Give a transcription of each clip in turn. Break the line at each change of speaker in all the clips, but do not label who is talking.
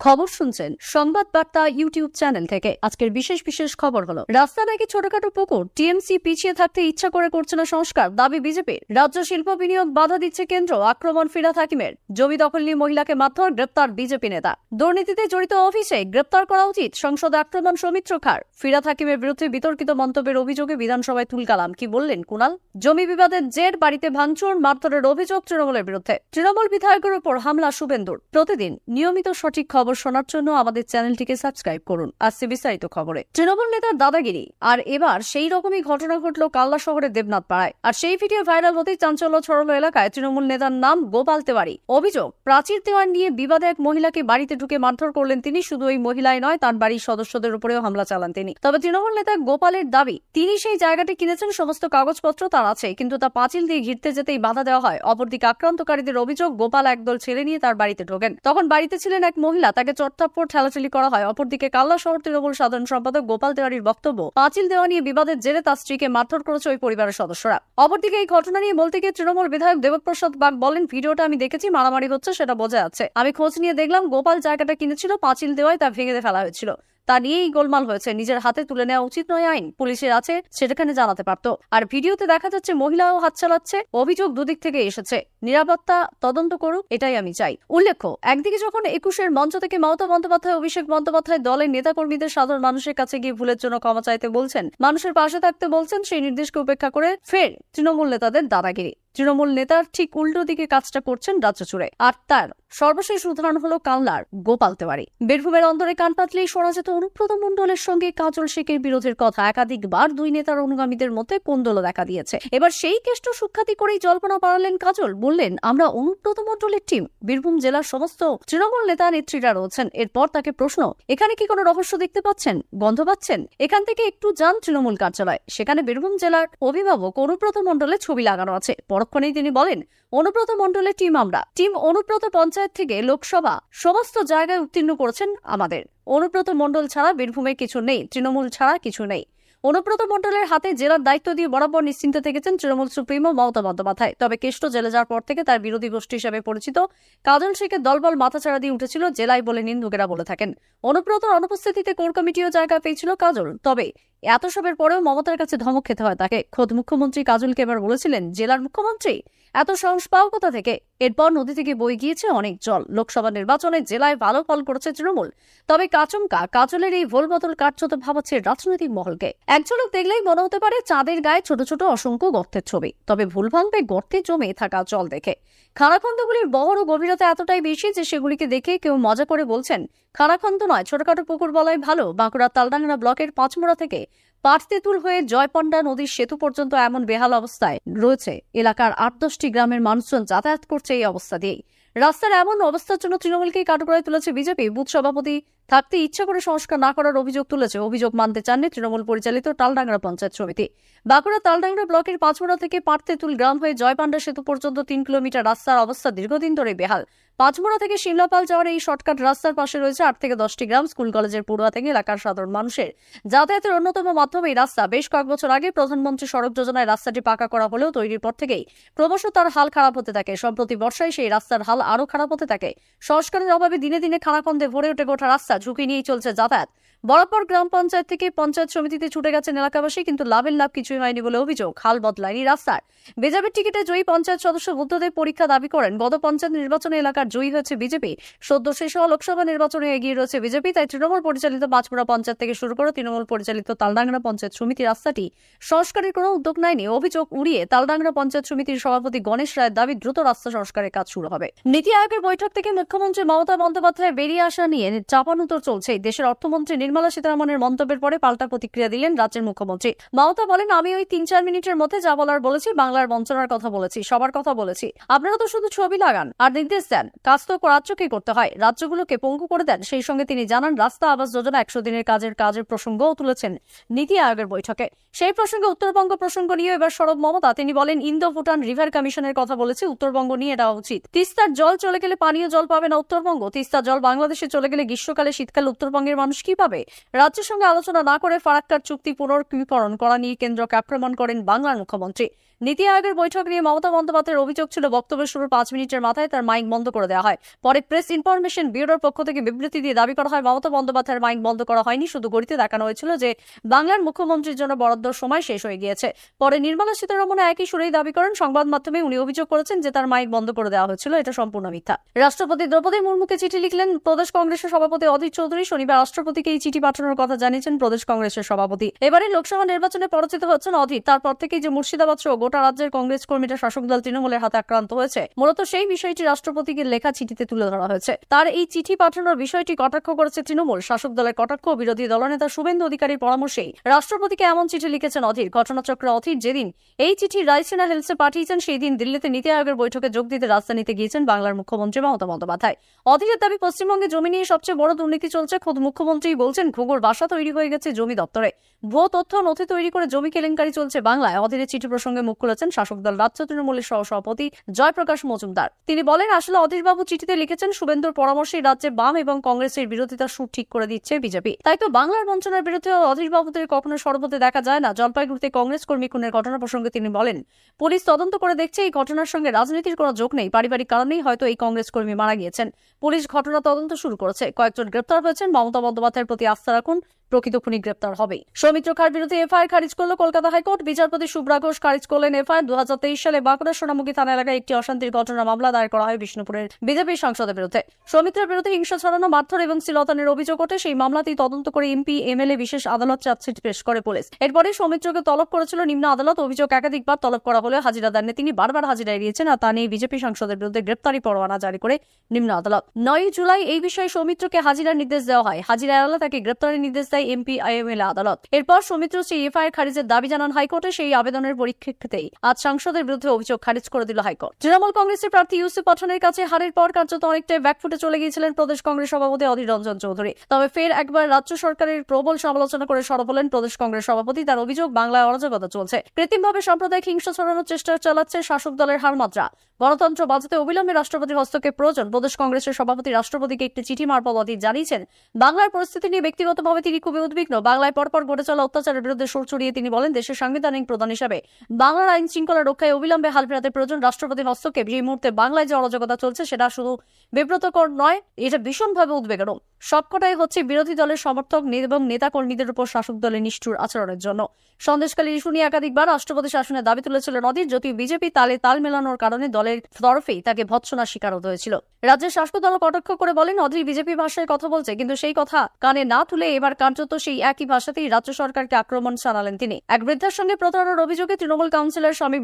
খবর শুনছেন সংবাদ বার্তা ইউটিউব চ্যানেল থেকে। আজকের বিশেষ বিশেষ খবর হলো, রাস্তা নাকি ছোটখাটো পুকুর, টিএমসি পিছিয়ে থাকতে ইচ্ছা করে করছে না সংস্কার, দাবি বিজেপির। রাজ্য শিল্প বিনিয়োগ বাধা দিচ্ছে কেন্দ্র, আক্রমণ ফিরহাদ হাকিমের। জমি দখল নিয়ে মহিলাকে মারধর, গ্রেপ্তার বিজেপি নেতা। দুর্নীতিতে জড়িত অফিসে গ্রেপ্তার করা উচিত, সংসদে আক্রমণ সৌমিত্র খাঁর। ফিরহাদ হাকিমের বিরুদ্ধে বিতর্কিত মন্তব্যের অভিযোগে বিধানসভায় তুলকালাম, কি বললেন কুণাল। জমি বিবাদের জের বাড়িতে ভাঙচুর, মারধরের অভিযোগ তৃণমূলের বিরুদ্ধে। তৃণমূল বিধায়কের উপর হামলা শুভেন্দুর। প্রতিদিন নিয়মিত সঠিক খবর শোনার জন্য আমাদের চ্যানেলটিকে সাবস্ক্রাইব করুন। আসছে বিস্তারিত খবরে। তৃণমূল নেতার দাদাগিরি, আর এবার সেই রকমই ঘটনা ঘটল কাল্লা শহরের দেবনাথ পাড়ায়। আর সেই ভিডিও ভাইরাল হতেই চাঞ্চল্য ছড়ালো এলাকায়। তৃণমূল নেতার নাম গোপাল তেওয়ারি। অভিযোগ, প্রাচীর দেওয়ার নিয়ে বিবাদে এক মহিলাকে বাড়িতে ঢুকে মারধর করলেন তিনি। শুধু ওই মহিলাই নয়, তার বাড়ির সদস্যদের উপরেও হামলা চালান তিনি। তবে তৃণমূল নেতা গোপালের দাবি, তিনি সেই জায়গাটি কিনেছেন, সমস্ত কাগজপত্র তার আছে, কিন্তু তা পাঁচিল দিয়ে ঘিরতে যেতেই বাধা দেওয়া হয়। অপরদিকে আক্রান্তকারীদের অভিযোগ, গোপাল একদল ছেলে নিয়ে তার বাড়িতে ঢোকেন। তখন বাড়িতে ছিলেন এক মহিলা, তাকে চটথাপ্পড় ঠেলাঠেলি করা হয়। অপরদিকে কাল্লা শহর তৃণমূল সাধারণ সম্পাদক গোপাল তেওয়ারির বক্তব্য, পাঁচিল দেওয়া নিয়ে বিবাদের জেরে তার স্ত্রীকে মারধর করেছে ওই পরিবারের সদস্যরা। অপরদিকে এই ঘটনা নিয়ে বলতে গিয়ে তৃণমূল বিধায়ক দেবপ্রসাদ বাগ বলেন, ভিডিওটা আমি দেখেছি, মারামারি হচ্ছে সেটা বোঝা যাচ্ছে। আমি খোঁজ নিয়ে দেখলাম গোপাল জায়গাটা কিনেছিল, পাঁচিল দেওয়ায় তা ভেঙে ফেলা হয়েছিল। তা নিয়েই গোলমাল হয়েছে। নিজের হাতে তুলে নেওয়া উচিত নয় আইন, পুলিশের আছে সেটাখানে জানাতে পারতো। আর ভিডিওতে দেখা যাচ্ছে মহিলাও হাত চালাচ্ছে। অভিযোগ দুদিক থেকে এসেছে, নিরাপত্তা তদন্ত করুক, এটাই আমি চাই। উল্লেখ্য, একদিকে যখন 21-এর মঞ্চ থেকে মমতা বন্দ্যোপাধ্যায়, অভিষেক বন্দ্যোপাধ্যায় দলের নেতাকর্মীদের সাধারণ মানুষের কাছে গিয়ে ভুলের জন্য ক্ষমা চাইতে বলছেন, মানুষের পাশে থাকতে বলছেন, সেই নির্দেশকে উপেক্ষা করে ফের তৃণমূল নেতাদের দাদাগিরি। তৃণমূল নেতার ঠিক উল্টো দিকে কাজটা করছেন রাজ্য জুড়ে। আর তার সর্বশেষ উদাহরণ হলো কালনার গোপাল তেওয়ারি। বীরভূমের অন্তরে কান পাতলেই শোনা যেত অনুব্রত মণ্ডলের সঙ্গে কাজল শেখের বিরোধের কথা। একাধিকবার দুই নেতার অনুগামীদের মধ্যে কোন্দল দেখা দিয়েছে। এবার সেই কেষ্ট সুখ্যাতি করেই জল্পনা পাড়ালেন কাজল, বললেন, আমরা অনুব্রত মণ্ডলের টিম। বীরভূম জেলার সমস্ত তৃণমূল নেতা নেত্রীরা রয়েছেন। এরপর তাকে প্রশ্ন, এখানে কি কোনো রহস্য দেখতে পাচ্ছেন, গন্ধ পাচ্ছেন? এখান থেকে একটু যান তৃণমূল কার্যালয়, সেখানে বীরভূম জেলার অভিভাবক অনুব্রত মণ্ডলের ছবি লাগানো আছে। পরক্ষণেই তিনি বলেন, অনুব্রত মণ্ডলের টিম আমরা। টিম অনুব্রত পঞ্চায়েত থেকে লোকসভা সমস্ত জায়গায় উত্তীর্ণ করেছেন আমাদের। অনুব্রত মণ্ডল ছাড়া বীরভূমে কিছু নেই, তৃণমূল ছাড়া কিছু নেই। অনুব্রত মণ্ডলের হাতে জেলার দায়িত্ব দিয়ে বরাবর নিশ্চিন্ত থেকেছেন তৃণমূল সুপ্রিমো মমতা বন্দ্যোপাধ্যায়। তবে কেষ্ট জেলে যাওয়ার পর থেকে তার বিরোধী গোষ্ঠী হিসেবে পরিচিত কাজল শেখের দলবল মাথাচাড়া দিয়ে উঠেছিল জেলায় বলে নিন্দুকেরা বলে থাকেন। অনুব্রতর অনুপস্থিতিতে কোর কমিটিও জায়গা পেয়েছিল কাজল। তবে এত সবের পরেও মমতার কাছে ধমক খেতে হয় তাকে। খোদ মুখ্যমন্ত্রী কাজলকে এবার বলেছিলেন, জেলার মুখ্যমন্ত্রী এত সাহস পাও কোথা থেকে? এরপর নদী থেকে বয়ে গিয়েছে অনেক জল। লোকসভা নির্বাচনে জেলায় ভালো ফল করেছে তৃণমূল। তবে কাচমকা কাজলের এই ভোল বদল কার্যত ভাবাচ্ছে রাজনৈতিক মহলকে। এক ঝলক দেখলেই মনে হতে পারে চাঁদের গায়ে ছোট ছোট অসংখ্য গর্তের ছবি। তবে ভুল ভাঙবে গর্তে জমে থাকা জল দেখে। খানাখন্দগুলির বহর ও গভীরতা এতটাই বেশি যে সেগুলিকে দেখে কেউ মজা করে বলছেন, খানাখন্দ নয়, ছোটখাটো পুকুর বলাই ভালো। বাঁকুড়ার তালডাংরা ব্লকের পাঁচমোড়া থেকে পাটতেতুল হয়ে জয়পন্ডা নদীর সেতু পর্যন্ত এমন বেহাল অবস্থায় রয়েছে। এলাকার 8-10টি গ্রামের মানুষজন যাতায়াত করছে এই অবস্থা দিয়েই। রাস্তার এমন অবস্থার জন্য তৃণমূলকেই কাঠগড়ায় তুলেছে বিজেপি। বুথ সভাপতি থাকতে ইচ্ছা করে সংস্কার না করার অভিযোগ তুলেছে। অভিযোগ মানতে চাননি তৃণমূল পরিচালিত তালডাংরা পঞ্চায়েত সমিতি। বাঁকুড়া তালডাংরা ব্লকের পাঁচমোড়া থেকে পাটতেতুল গ্রাম হয়ে জয়পান্ডা সেতু পর্যন্ত 3 কিলোমিটার রাস্তার অবস্থা দীর্ঘদিন ধরে বেহাল। পাঁচমোড়া থেকে শিমলাপাল যাওয়ার এই শর্টকাট রাস্তার পাশে রয়েছে 8 থেকে 10টি গ্রাম। স্কুল কলেজের পড়ুয়া থেকে এলাকার সাধারণ মানুষের যাতায়াতের অন্যতম মাধ্যম এই রাস্তা। বেশ কয়েক বছর আগে প্রধানমন্ত্রী সড়ক যোজনায় রাস্তাটি পাকা করা হলেও তৈরির পর থেকেই ক্রমশ তার হাল খারাপ হতে থাকে। সম্প্রতি বর্ষায় সেই রাস্তার হাল আরো খারাপ হতে থাকে। সংস্কারের অভাবে দিনে দিনে খানাখন্দে ভরে ওঠে গোটা রাস্তা। ঝুঁকি নিয়েই চলছে যাতায়াত। বরাবর গ্রাম পঞ্চায়েত থেকে পঞ্চায়েত সমিতিতে ছুটে গেছেন এলাকাবাসী, কিন্তু লাভের লাভ কিছুই হয়নি বলে অভিযোগ। হাল বদলায়নি রাস্তার। বেজাবের টিকিটে জয়ী পঞ্চায়েত সদস্য বুদ্ধদেব পরীক্ষা দাবি করেন, গত পঞ্চায়েত নির্বাচনে এলাকার জয়ী হয়েছে বিজেপি। সদ্য শেষ হওয়া লোকসভা নির্বাচনে এগিয়ে রয়েছে বিজেপি। তাই তৃণমূল পরিচালিত পাঁচমোড়া পঞ্চায়েত থেকে শুরু করে তৃণমূল পরিচালিত তালডাংরা পঞ্চায়েত সমিতি রাস্তাটি সংস্কারের কোনো উদ্যোগ নেয়নি। অভিযোগ উড়িয়ে তালডাংরা পঞ্চায়েত সমিতির সভাপতি গণেশ রায়ের দাবি, দ্রুত রাস্তা সংস্কারের কাজ শুরু হবে। নীতি আয়োগের বৈঠক থেকে মুখ্যমন্ত্রী মমতা বন্দ্যোপাধ্যায় বেরিয়ে আসা নিয়ে চাপানুতর চলছে। দেশের অর্থমন্ত্রী নির্মলা সীতারামনের মন্তব্যের পরে পাল্টা প্রতিক্রিয়া দিলেন রাজ্যের মুখ্যমন্ত্রী। মমতা বলেন, আমি ওই 3-4 মিনিটের মধ্যে যা বলার বলেছি, বাংলার বঞ্চনার কথা বলেছি, সবার কথা বলেছি। আপনারা তো শুধু ছবি লাগান আর নির্দেশ দেন, কাজ তো রাজ্যকে করতে হয়, রাজ্যগুলোকে পঙ্গু করে দেন। সেই সঙ্গে তিনি জানান, রাস্তা আবাস যোজনা 100 দিনের কাজের প্রসঙ্গও তুলেছেন নীতি আয়োগের বৈঠকে। সেই প্রসঙ্গে উত্তরবঙ্গ প্রসঙ্গ নিয়ে এবার সরব মমতা। তিনি বলেন, ইন্দো ভুটান রিভার কমিশনের কথা বলেছি, উত্তরবঙ্গ নিয়ে দেওয়া উচিত। তিস্তার জল চলে গেলে পানীয় জল পাবে না উত্তরবঙ্গ। তিস্তার জল বাংলাদেশে চলে গেলে গ্রীষ্মকালে শীতকালে উত্তরবঙ্গের মানুষ কি পাবে? রাজ্যের সঙ্গে আলোচনা না করে ফারাক্কার চুক্তি পুনর্কীকরণ করা নিয়ে কেন্দ্রকে আক্রমণ করেন বাংলার মুখ্যমন্ত্রী। নীতি আয়োগের বৈঠক নিয়ে মমতা বন্দ্যোপাধ্যায়ের অভিযোগ ছিল বক্তব্য শুরুর 5 মিনিটের মাথায় তার মাইক বন্ধ করে দেওয়া হয়। পরে প্রেস ইনফরমেশন ব্যুরোর পক্ষ থেকে বিবৃতি দিয়ে দাবি করা হয় মমতা বন্দ্যোপাধ্যায়ের মাইক বন্ধ করা হয়নি, শুধু গড়িতে দেখানো হয়েছিল যে বাংলার মুখ্যমন্ত্রীর জন্য বরাদ্দ সময় শেষ হয়ে গিয়েছে। পরে নির্মলা সীতারমণ একই সুরেই দাবি করেন সংবাদ মাধ্যমে উনি অভিযোগ করেছেন যে তার মাইক বন্ধ করে দেওয়া হয়েছিল, এটা সম্পূর্ণ মিথ্যা। রাষ্ট্রপতি দ্রৌপদী মুর্মুকে চিঠি লিখলেন প্রদেশ কংগ্রেসের সভাপতি অধীর চৌধুরী। শনিবার রাষ্ট্রপতিকে এই চিঠি পাঠানোর কথা জানিয়েছেন প্রদেশ কংগ্রেসের সভাপতি। এবারে লোকসভা নির্বাচনে পরাজিত হচ্ছেন অধীর। তারপর থেকেই যে মুর্শিদাবাদ সহ গোটা রাজ্যের কংগ্রেস কর্মীরা শাসক দল তৃণমূলের হাতে আক্রান্ত হয়েছে, মূলত সেই বিষয়টি রাষ্ট্রপতিকে লেখা চিঠিতে তুলে ধরা হয়েছে। তার এই চিঠি পাঠানোর বিষয়টি কটাক্ষ করেছে তৃণমূল। শাসক দলের কটাক্ষ বিরোধী দলনেতা শুভেন্দু অধিকারীর পরামর্শেই রাষ্ট্রপতিকে এমন চিঠি লিখেছেন অধীর। ঘটনাচক্রে অধীর যেদিন এই চিঠি রাইসিনা হিলসে পাঠিয়েছেন, সেই দিন দিল্লিতে নীতি আয়োগের বৈঠকে যোগ দিতে রাজধানীতে গিয়েছেন বাংলার মুখ্যমন্ত্রী মমতা বন্দ্যোপাধ্যায়। অধীরের দাবি পশ্চিমবঙ্গে জমি নিয়ে সবচেয়ে বড় দুর্নীতি চলছে। খোদ মুখ্যমন্ত্রী বলছেন ঘুঘুর বাসা তৈরি হয়ে গেছে জমি দপ্তরে, ভুয়ো তথ্য নথি তৈরি করে জমি কেলেঙ্কারি চলছে বাংলায়। অধীরের চিঠি প্রসঙ্গে মুখ খুলেছেন শাসক দল রাজ্য তৃণমূলের সহসভাপতি জয়প্রকাশ মজুমদার। তিনি বলেন, আসলে অধীরবাবু চিঠিতে লিখেছেন শুভেন্দুর পরামর্শেই রাজ্যে বাম এবং কংগ্রেসের বিরোধিতার সুর ঠিক করে দিচ্ছে বিজেপি। তাই তো বাংলার বঞ্চনার বিরুদ্ধে অধীরবাবুদের কখনো সরবতে দেখা যায় না। জলপাইগুড়িতে কংগ্রেস কর্মী খুনের ঘটনা প্রসঙ্গে তিনি বলেন, পুলিশ তদন্ত করে দেখছে এই ঘটনার সঙ্গে রাজনীতির কোনো যোগ নেই, পারিবারিক কারণেই হয়তো এই কংগ্রেস কর্মী মারা গিয়েছেন। পুলিশ ঘটনা তদন্ত শুরু করেছে, কয়েকজন গ্রেপ্তার হয়েছেন। মমতা বন্দ্যোপাধ্যায়ের প্রতি আস্থা রাখুন, প্রকৃত খুনি গ্রেপ্তার হবে। সৌমিত্র খাঁর বিরুদ্ধে এফআইআর খারিজ করল কলকাতা হাইকোর্ট। বিচারপতি শুভ্রা ঘোষ খারিজ করলেন এফআইআর। 2023 সালে বাঁকুড়া সোনামুখী থানা এলাকায় একটি অশান্তির ঘটনার মামলা দায়ের করা হয় বিষ্ণুপুরের বিজেপি সাংসদের বিরুদ্ধে। সৌমিত্রের বিরুদ্ধে হিংসা ছড়ানো, মারধর এবং শ্লীলতাহানির অভিযোগ ওঠে। সেই মামলাতেই তদন্ত করে এমপি এমএলএ বিশেষ আদালত চার্জশিট পেশ করে পুলিশ। এরপরে সৌমিত্রকে তলব করেছিল নিম্ন আদালত। অভিযোগ একাধিকবার তলব করা হলেও হাজিরা দেননি তিনি, বারবার হাজিরা এড়িয়েছেন। আর তা নিয়ে বিজেপি সাংসদের বিরুদ্ধে গ্রেপ্তারি পরোয়ানা জারি করে নিম্ন আদালত। 9 জুলাই এই বিষয়ে সৌমিত্রকে হাজিরার নির্দেশ দেওয়া হয়। হাজিরা এড়ালে তাকে গ্রেপ্তারের নির্দেশ দেয় এমপি এমএলএ আদালত। এরপর সৌমিত্র সেই এফআইআর খারিজের দাবি জানান হাইকোর্টে। সেই আবেদনের পরিপ্রেক্ষিতেই আজ সাংসদের বিরুদ্ধে অভিযোগ খারিজ করে দিল হাইকোর্ট। তৃণমূল কংগ্রেসের প্রার্থী ইউসুফ পাঠানের কাছে হারের পর কার্যত অনেকটাই ব্যাকফুটে চলে গিয়েছিলেন প্রদেশ কংগ্রেস সভাপতি অধীর রঞ্জন চৌধুরী। তবে ফের একবার রাজ্য সরকারের প্রবল সমালোচনা করে সরব হলেন প্রদেশ কংগ্রেস সভাপতি। তার অভিযোগ বাংলায় অরাজকতা চলছে, কৃত্রিমভাবে সাম্প্রদায়িক হিংসা ছড়ানোর চেষ্টা চালাচ্ছে শাসক দলের হারমাত্রা। গণতন্ত্র বাঁচাতে অবিলম্বে রাষ্ট্রপতির হস্তক্ষেপ প্রয়োজন। প্রদেশ কংগ্রেসের সভাপতি রাষ্ট্রপতিকে একটি চিঠি মারফত অধীর জানিয়েছেন বাংলার পরিস্থিতি নিয়ে ব্যক্তিগতভাবে তিনি খুবই উদ্বিগ্ন। বাংলায় পরপর ঘটে চলা অত্যাচারের বিরুদ্ধে সুর চড়িয়ে তিনি বলেন, দেশের সাংবিধানিক প্রধান হিসাবে বাংলার আইন শৃঙ্খলা রক্ষায় অবিলম্বে হাল ফেরাতে প্রয়োজন রাষ্ট্রপতির হস্তক্ষেপ। এই মুহূর্তে বাংলায় যে অরাজকতা চলছে সেটা শুধু বিব্রতকর নয়, এটা ভীষণভাবে উদ্বেগজনক। সবকটাই হচ্ছে বিরোধী দলের সমর্থক এবং নেতা কর্মীদের উপর শাসক দলের নিষ্ঠুর আচরণের জন্য। সন্দেশখালী ইস্যু নিয়ে একাধিকবার রাষ্ট্রপতি শাসনের দাবি তুলেছিলেন অধীর। যদিও বিজেপি তালে তাল মেলানোর কারণে দলের তরফেই তাকে ভৎসনার শিকার হতে হয়েছিল। রাজ্যের শাসক দল কটাক্ষ করে বলেন, অধীর বিজেপি ভাষায় কথা বলছে, কিন্তু সেই কথা কানে না তুলে এবার কার্যত সেই একই ভাষাতেই রাজ্য সরকারকে আক্রমণ চালালেন তিনি। এক বৃদ্ধার সঙ্গে প্রতারণার অভিযোগে তৃণমূল কাউন্সিলর স্বামীর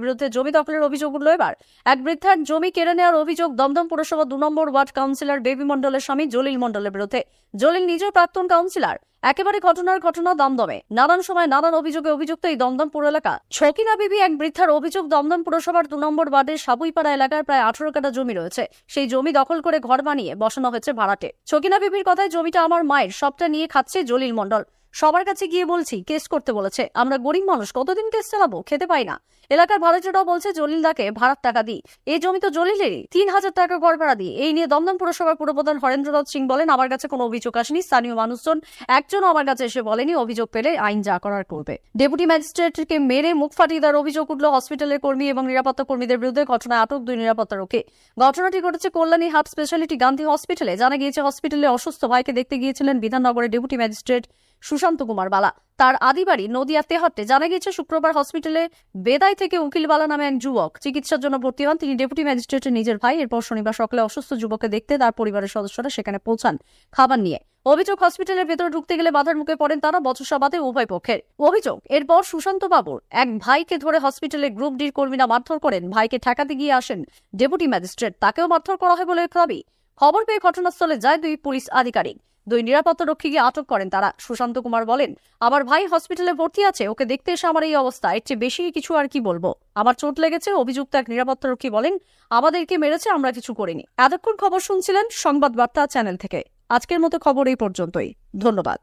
বিরুদ্ধে জমি দখলের অভিযোগ উঠল এবার। এক বৃদ্ধার জমি কেড়ে নেওয়ার অভিযোগ দমদম পুরসভা 2 নম্বর ওয়ার্ড কাউন্সিলর বেবি মণ্ডলের স্বামী জলিল মণ্ডলের বিরুদ্ধে। জলিল নিজেও প্রাক্তন কাউন্সিলর। একেবারে ঘটনা দমদমে নানান সময় নানান অভিযোগে অভিযুক্ত এই দমদম পুর এলাকা। ছকিনা বিবি এক বৃদ্ধার অভিযোগ, দমদম পুরসভার 2 নম্বর ওয়ার্ডের সাবুইপাড়া এলাকার প্রায় 18 কাঠা জমি রয়েছে। সেই জমি দখল করে ঘর বানিয়ে বসানো হয়েছে ভাড়াটে। ছকিনা বিবির কথায়, জমিটা আমার মায়ের, সবটা নিয়ে খাচ্ছে জলিল মণ্ডল। সবার কাছে গিয়ে বলছি কেস করতে বলেছে, আমরা গরিব মানুষ কতদিন কেস চালাবো, খেতে পাই না। এলাকার ভাড়াটেরাও বলছে জলিলদাকে ভাড়ার টাকা দিই, এই জমি তো জলিলেরই, 3000 টাকা ঘর ভাড়া দিই। এই নিয়ে দমদম পুরসভার পুরপ্রধান হরেন্দ্রনাথ সিং বলেন, আমার কাছে কোনো অভিযোগ আসেনি, স্থানীয় মানুষজন একজনও আমার কাছে এসে বলেনি, অভিযোগ পেলে আইন যা করার করবে। ডেপুটি ম্যাজিস্ট্রেটকে মেরে মুখ ফাটিয়ে দেওয়ার অভিযোগ উঠল হসপিটালের কর্মী এবং নিরাপত্তা কর্মীদের বিরুদ্ধে। ঘটনায় আটক 2 নিরাপত্তারক্ষী। ঘটনাটি ঘটেছে কল্যাণী হার্ট স্পেশালিটি গান্ধী হসপিটালে। জানা গিয়েছে হসপিটালে অসুস্থ ভাইকে দেখতে গিয়েছিলেন বিধাননগরের ডেপুটি ম্যাজিস্ট্রেট সুশান্ত কুমার বালা। তার আদি বাড়ি নদিয়া তেহট্টে। জানা গিয়েছে শুক্রবার হসপিটালে বেদাই থেকে উকিল বালা নামে এক যুবক চিকিৎসার জন্য ভর্তি হন। তিনি ডেপুটি ম্যাজিস্ট্রেটের নিজের ভাই। এরপর শনিবার সকালে অসুস্থ যুবককে দেখতে তার পরিবারের সদস্যরা সেখানে পৌঁছান খাবার নিয়ে। অভিযোগ, হসপিটালের ভেতরে ঢুকতে গেলে বাধার মুখে পড়েন তারা, বচসা বাধে উভয় পক্ষের। অভিযোগ, এরপর সুশান্ত বাবুর এক ভাইকে ধরে হসপিটালে গ্রুপ ডির কর্মীরা মারধর করেন। ভাইকে ঠেকাতে গিয়ে আসেন ডেপুটি ম্যাজিস্ট্রেট, তাকেও মারধর করা হয় বলে দাবি। খবর পেয়ে ঘটনাস্থলে যায় 2 পুলিশ আধিকারিক। 2 নিরাপত্তা রক্ষীকে আটক করেন তারা। সুশান্ত কুমার বলেন, আমার ভাই হসপিটালে ভর্তি আছে, ওকে দেখতে এসে আমার এই অবস্থা, এর চেয়ে বেশি কিছু আর কি বলবো, আমার চোট লেগেছে। অভিযুক্ত এক নিরাপত্তা রক্ষী বলেন, আমাদেরকে মেরেছে, আমরা কিছু করিনি। এতক্ষণ খবর শুনছিলেন সংবাদ বার্তা চ্যানেল থেকে। আজকের মতো খবর এই পর্যন্তই। ধন্যবাদ।